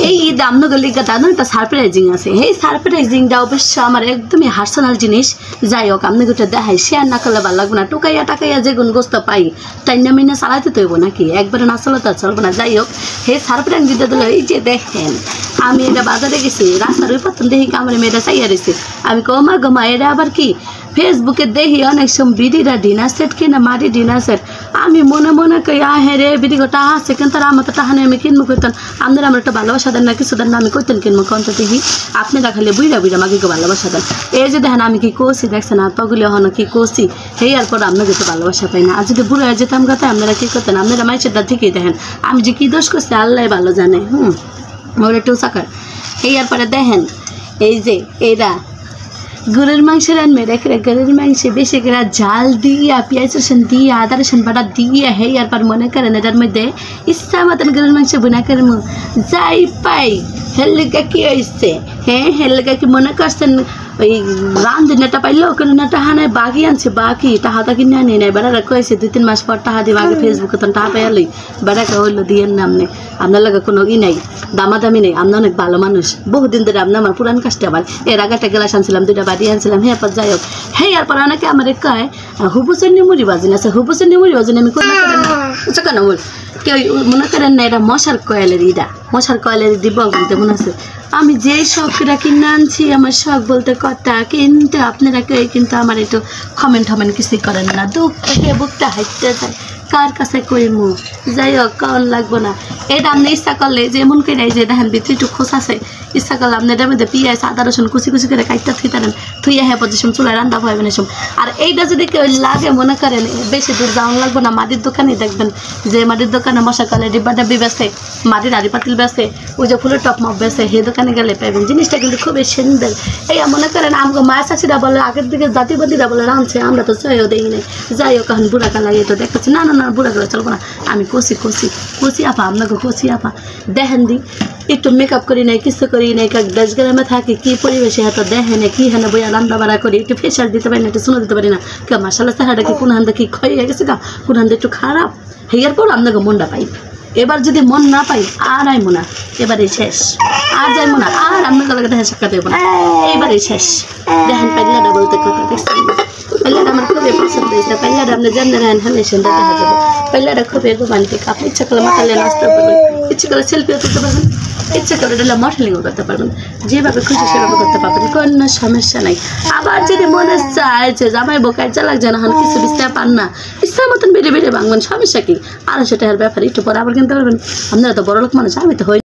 এই ঈদ আমনগলি দাদা একটা সারপ্রাইজিং আছে এই সারপ্রাইজিংটা অবশ্য আমার একদমই পার্সোনাল জিনিস যাই হোক আপনি গোটা দেখাই শেয়ার না করলে ভালো লাগবে না টুকাইয়া টাকাইয়া যে গুণ গোস্ত পাই তাই না মিনা চালাইতে তো হইব নাকি একবারে না চলো তার চলবো না যাই হোক হে সারপ্রাইজ দিতে দিল এই যে দেখেন আমি এটা বাজারে গেছি রাস্তার ওই প্রথম দেখি আমার মেয়েটা চাইয়া রয়েছে আমি কমা গমা এটা আবার কি ফেসবুকে দেখি অনেক সময় বিড়িরা ডিনার সেট কিনা মারি ডিনার সেট আমি মনে মনে কই হ্যাঁ রে বিড়ি গোটা আছে কিন্তু আমার তো টাকা নেই আমি কিনবো কইতেন আপনারা আমার একটা ভালোবাসা দেন না কিছু দেন না আমি কইতেন কিনবো কন্ত দেখি আপনারা খালি বুইরা বুইরা আমাকে ভালোবাসা দেন এই যে দেখেন আমি কি কষি দেখছেন আর পাগুলি হন কি কষি সেই আর পর আপনাদের তো ভালোবাসা পাই না আর যদি বুড়ো হয়ে যেতাম কথা আপনারা কি করতেন আপনারা মাইসেরটা ঠিকই দেখেন আমি যে কি দোষ করছি আল্লাহ ভালো জানে ওর একটু চাকার এই আর পরে দেখেন এই যে এরা গরুর মাংস রান্না রেখে গরুর মাংসে বেশি করে জাল দিয়া পেঁয়াজ রসুন দিয়ে আদা রসুন বাটা দিয়ে হেই আর পার মনে করেন এটার মধ্যে ইচ্ছা মতন গরুর মাংস বুনা করে যাই পাই হেলগা কি হয়েছে হ্যাঁ হেলগা কি মনে করছেন ওই রান্ধনাটা পাইলো কোনো না টাহা নাই বাকি আনছে বাকি টাহাটা কিনে আনি নাই বেড়ারা কয়েছে 2-3 মাস পর টাহা দিব আগে ফেসবুকে তখন টাহা পাইয়ালই বেড়াকে হইলো দিয়ে নাম নেই আপনার লাগে কোনো ই নাই দামাদামি নেই আপনার অনেক ভালো মানুষ বহুদিন ধরে আপনার আমার পুরান কাস্টমার এর আগে একটা গ্লাস আনছিলাম 2টা বাড়ি আনছিলাম হ্যাঁ পর যাই হোক হ্যাঁ আর পর অনেকে আমার কয় হুবুচন্নি মুড়ি বাজিন আছে হুবুচন্নি মুড়ি বাজিন আমি কোনো কেন বল কেউ মনে করেন না এটা মশার কয়েলের ইটা মশার কয়েলের দিব বলতে মনে আছে আমি যে শখটা কিনে আনছি আমার শখ বলতে কথা কিন্তু আপনারা কেউ কিন্তু আমার একটু কমেন্ট কিছুই করেন না দুঃখ থেকে বুকটা হাইতে যায় কার কাছে কইমু যাই হোক কারণ লাগবো না এটা আপনি ইচ্ছা করলে যেমন করে যে দেখেন ভিতরে একটু খোঁজ আছে ইচ্ছা করলে আপনি এটার মধ্যে পেঁয়াজ আদা রসুন কুচি কুচি করে কাটতে থুইতারেন থুইয়া হ্যাঁ পজিশন চুলায় রান্না পাইবেন এসব আর এইটা যদি কেউ লাগে মনে করেন বেশি দূর যাওয়ান লাগবো না মাটির দোকানে দেখবেন যে মাটির দোকানে মশা কলে ডিব্বা ডাব্বি বেছে মাটির আড়ি পাতিল বেছে ওই যে ফুলের টপ মপ বেছে সেই দোকানে গেলে পাইবেন জিনিসটা কিন্তু খুবই সুন্দর এই মনে করেন আমাকে মায়ের চাষিরা বলে আগের দিকে জাতিবাদীরা বলে রাঁধছে আমরা তো চাইও দেখি নাই যাই হোক এখন বুড়া কালা তো দেখাচ্ছি না না না বুড়া কালা চলবো না আমি কষি কষি কষি আপা আপনাকে কষি আপা দেখেন দি একটু মেকআপ করি নাই কিছু করি নাই কাক 10 গ্রামে থাকি কি পরিবেশে এত দেখেন কি হেন বইয়া রান্না বাড়া করি একটু ফেশিয়াল দিতে পারি না একটু শুনে দিতে পারি না কে মাসাল্লাহ চাহাটা কি কোন হান্দা কি ক্ষয় হয়ে গেছে গা কোন হান্দা একটু খারাপ হেয়ার পর আপনাকে মনটা পাই এবার যদি মন না পাই আর আইমো না এবারে শেষ আর যাইমো না আর আপনাকে লাগে দেখা সাক্ষাৎ দেবো না এবারে শেষ দেখেন পাইলাটা বলতে কথা দেখছেন পাইলাটা আমার খুবই পছন্দ হয়েছে পাইলাটা আপনি জানেন হ্যান্ডেশন দেখা যাবে পাইলাটা খুবই রোমান্টিক আপনি ইচ্ছা করলে মাথালে নাচতে পারবেন ইচ্ছা করলে সেলফিও তুলতে পারবেন ইচ্ছা করে দিলে মডেলিংও করতে পারবেন যেভাবে খুশি সেভাবে করতে পারবেন কোনো সমস্যা নাই আবার যদি মনে চায় যে জামাই বোকায় চালাক জানা হন কিছু বিস্তার পান না ইচ্ছা মতন বেড়ে বেড়ে ভাঙবেন সমস্যা কি 250 টাকার ব্যাপারে একটু পরে আবার কিনতে পারবেন আপনারা তো বড় লোক মানুষ আমি তো হই